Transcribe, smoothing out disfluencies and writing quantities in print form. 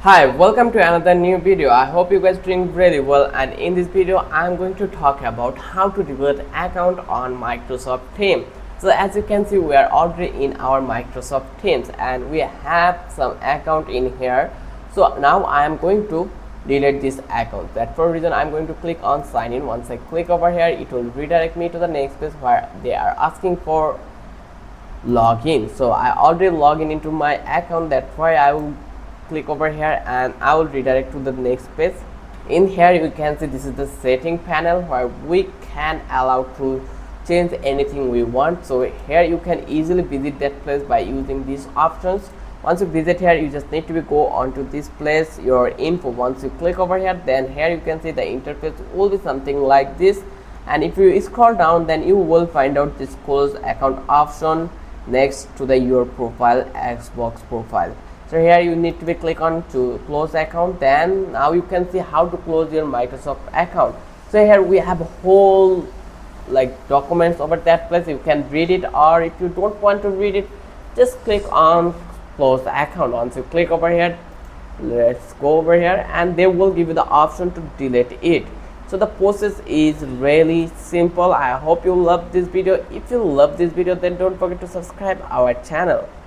Hi, welcome to another new video. I hope you guys doing really well, and in this video I'm going to talk about how to delete account on Microsoft Teams. So as you can see, we are already in our Microsoft Teams and we have some account in here. So now I am going to delete this account. That for reason I'm going to click on sign in. Once I click over here, it will redirect me to the next page where they are asking for login. So I already logged in into my account. That's why I will click over here and I will redirect to the next page. In here you can see this is the setting panel where we can allow to change anything we want. So here you can easily visit that place by using these options. Once you visit here, you just need to go onto this place, your info. Once you click over here, then here you can see the interface will be something like this, and if you scroll down, then you will find out this close account option next to the your profile, Xbox profile. So here you need to be click on to close account. Then now you can see how to close your Microsoft account. So here we have a whole like documents over that place. You can read it, or if you don't want to read it, just click on close the account. Once you click over here, let's go over here and they will give you the option to delete it. So the process is really simple. I hope you love this video. If you love this video, then don't forget to subscribe our channel.